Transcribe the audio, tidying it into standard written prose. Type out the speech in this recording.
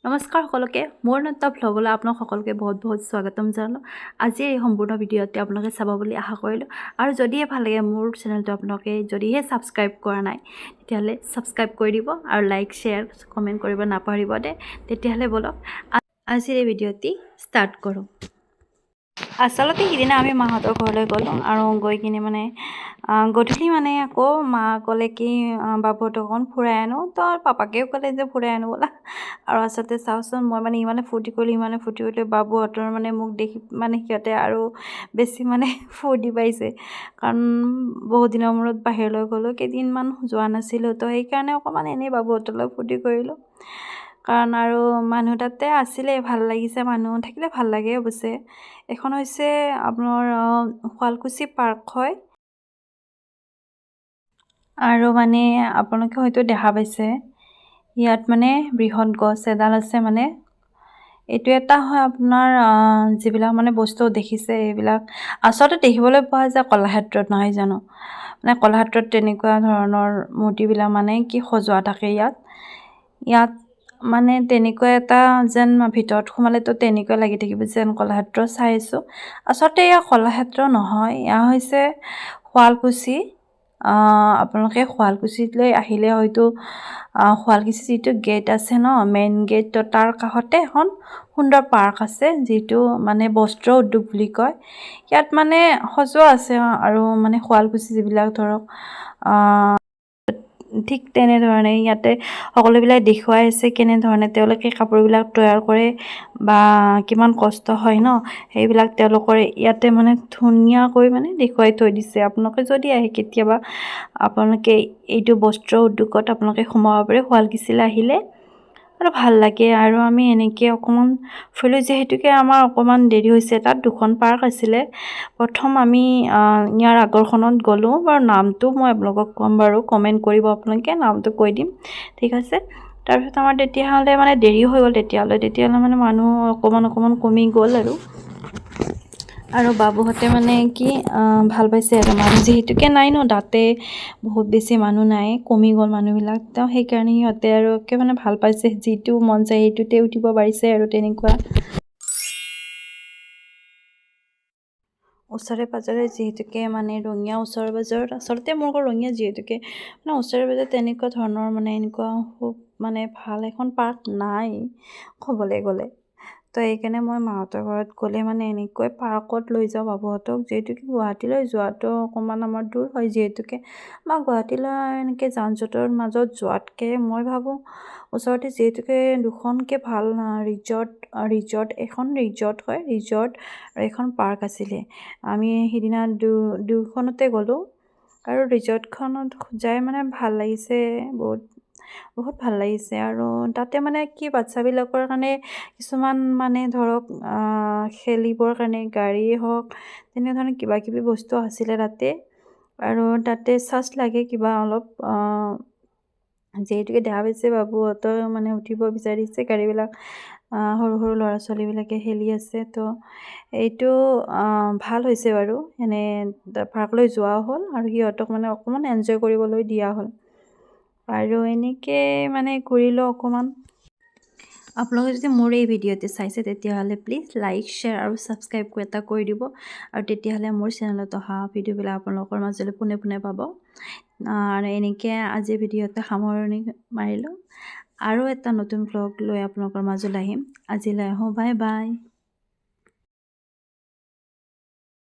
নমস্কাৰ সকলোকে মোৰ নৃত্য ভ্লগলৈ আপোনাক সকলোকে বহুত স্বাগতম জনালোঁ। আজি এই সম্পূৰ্ণ ভিডিঅ'টি আপোনালোকে চাব বুলি আশা কৰিলোঁ। আৰু যদিহে ভাল লাগে মোৰ চেনেলটো আপোনালোকে যদিহে ছাবস্ক্ৰাইব কৰা নাই তেতিয়াহ'লে ছাবস্ক্ৰাইব কৰি দিব আৰু লাইক শ্বেয়াৰ কমেণ্ট কৰিব নাপাহৰিব দেই। তেতিয়াহ'লে বলক আজিৰ এই ভিডিঅ'টি ষ্টাৰ্ট কৰোঁ। আচলতে সিদিনা আমি মাহঁতৰ ঘৰলৈ গ'লোঁ আৰু গৈ কিনে গধূলি আকৌ মা ক'লে কি বাবুহঁতক অকণ ফুৰাই আনো, তো পাপাকেও ক'লে যে ফুৰাই আনো ব'লা। আৰু আচলতে চাওকচোন মই ইমানে ফূৰ্তি কৰিলোঁ বাবুহঁতৰ মোক দেখি সিহঁতে আৰু বেছি ফূৰ্তি পাইছে। কাৰণ বহুত দিনৰ মূৰত বাহিৰলৈ গ'লোঁ, কেইদিনমান যোৱা নাছিলোঁ, তো সেইকাৰণে অকণমান এনেই বাবুহঁতৰ লগত ফূৰ্তি কৰিলোঁ। কাৰণ আৰু মানুহ তাতে আছিলে, ভাল লাগিছে, মানুহ থাকিলে ভাল লাগে অৱশ্যে। এখন হৈছে আপোনাৰ শুৱালকুছি পাৰ্ক হয়। আৰু আপোনালোকে হয়তো দেখা পাইছে ইয়াত বৃহৎ গছ এডাল আছে। এইটো এটা হয় আপোনাৰ যিবিলাক বস্তু দেখিছে এইবিলাক আচলতে দেখিবলৈ পোৱা যায় কলাক্ষেত্ৰত, নহয় জানো? কলাক্ষেত্ৰত তেনেকুৱা ধৰণৰ মূৰ্তিবিলাক কি সজোৱা থাকে ইয়াত তেনেকুৱা এটা যেন ভিতৰত সোমালেতো তেনেকুৱা লাগি থাকিব যেন কলাক্ষেত্ৰ চাই আছোঁ। আচলতে এয়া কলাক্ষেত্ৰ নহয়, এয়া হৈছে শুৱালকুছি। আপোনালোকে শুৱালকুছিলৈ আহিলে হয়তো শুৱালকুছি যিটো গেট আছে ন, মেইন গেট, তাৰ কাষতে এখন সুন্দৰ পাৰ্ক আছে, যিটো বস্ত্ৰ উদ্যোগ বুলি কয়। ইয়াত সজোৱা আছে আৰু শুৱালকুছি যিবিলাক ধৰক ঠিক তেনেধৰণে ইয়াতে সকলোবিলাক দেখুৱাই আছে কেনেধৰণে তেওঁলোকে কাপোৰবিলাক তৈয়াৰ কৰে বা কিমান কষ্ট হয় ন, সেইবিলাক তেওঁলোকৰ ইয়াতে ধুনীয়াকৈ দেখুৱাই থৈ দিছে। আপোনালোকে যদি আহে কেতিয়াবা আপোনালোকে এইটো বস্ত্ৰ উদ্যোগত আপোনালোকে সোমাব পাৰে শুৱালকুছিলৈ আহিলে, আৰু ভাল লাগে। আৰু আমি এনেকৈ অকণমান ফুৰিলোঁ, যিহেতুকে আমাৰ অকণমান দেৰি হৈছে। তাত দুখন পাৰ্ক আছিলে। প্ৰথম আমি ইয়াৰ আগৰখনত গ'লোঁ, বাৰু নামটো মই আপোনালোকক ক'ম বাৰু, কমেণ্ট কৰিব আপোনালোকে, নামটো কৈ দিম, ঠিক আছে। তাৰপিছত আমাৰ তেতিয়াহ'লে দেৰি হৈ গ'ল, তেতিয়াহ'লে মানুহ অকণমান কমি গ'ল আৰু বাবুহঁতে কি ভাল পাইছে আৰু মানুহ যিহেতুকে নাই ন, তাতে বহুত বেছি মানুহ নাই, কমি গ'ল মানুহবিলাক, তো সেইকাৰণে সিহঁতে আৰু ভাল পাইছে, যিটো মন যায় সেইটোতে উঠিব পাৰিছে আৰু তেনেকুৱা। ওচৰে পাজৰে যিহেতুকে ৰঙিয়া ওচৰে পাজৰত, আচলতে মোৰ ঘৰ ৰঙিয়া, যিহেতুকে ওচৰে পাজৰে তেনেকুৱা ধৰণৰ এনেকুৱা খুব ভাল এখন পাৰ্ক নাই ক'বলৈ গ'লে। তো সেইকাৰণে মই মাহঁতৰ ঘৰত গ'লে এনেকৈ পাৰ্কত লৈ যাওঁ বাবুহঁতক, যিহেতুকে গুৱাহাটীলৈ যোৱাটো অকণমান আমাৰ দূৰ হয়। যিহেতুকে গুৱাহাটীলৈ এনেকৈ যান জঁটৰ মাজত যোৱাতকৈ মই ভাবোঁ ওচৰতে, যিহেতুকে দুখনকৈ ভাল এখন ৰিজৰ্ট হয়, আৰু এখন পাৰ্ক আছিলে। আমি সিদিনা দুখনতে গ'লোঁ আৰু ৰিজৰ্টখনত যাই ভাল লাগিছে, বহুত ভাল লাগিছে। আৰু তাতে কি বাচ্ছাবিলাকৰ কাৰণে কিছুমান ধৰক খেলিবৰ কাৰণে গাড়ীয়ে হওক, তেনেধৰণৰ কিবা কিবি বস্তু আছিলে তাতে। আৰু তাতে চাৰ্জ লাগে কিবা অলপ, যিহেতুকে দেখা পাইছে বাবুহঁতৰ উঠিব বিচাৰিছে গাড়ীবিলাক, সৰু সৰু ল'ৰা ছোৱালীবিলাকে খেলি আছে। তো এইটো ভাল হৈছে বাৰু, পাৰ্কলৈ যোৱা হ'ল আৰু সিহঁতক অকণমান এনজয় কৰিবলৈ দিয়া হ'ল। আৰু এনেকৈ ঘূৰিলোঁ অকণমান। আপোনালোকে যদি মোৰ এই ভিডিঅ'টো চাইছে তেতিয়াহ'লে প্লিজ লাইক শ্বেয়াৰ আৰু ছাবস্ক্ৰাইব এটা কৰি দিব, আৰু তেতিয়াহ'লে মোৰ চেনেলত অহা ভিডিঅ'বিলাক আপোনালোকৰ মাজলৈ পোনে পোনে পাব। আৰু এনেকৈ আজিৰ ভিডিঅ'তে সামৰণি মাৰিলোঁ। আৰু এটা নতুন ভ্লগ লৈ আপোনালোকৰ মাজলৈ আহিম। আজিলৈ আহোঁ, বাই বাই।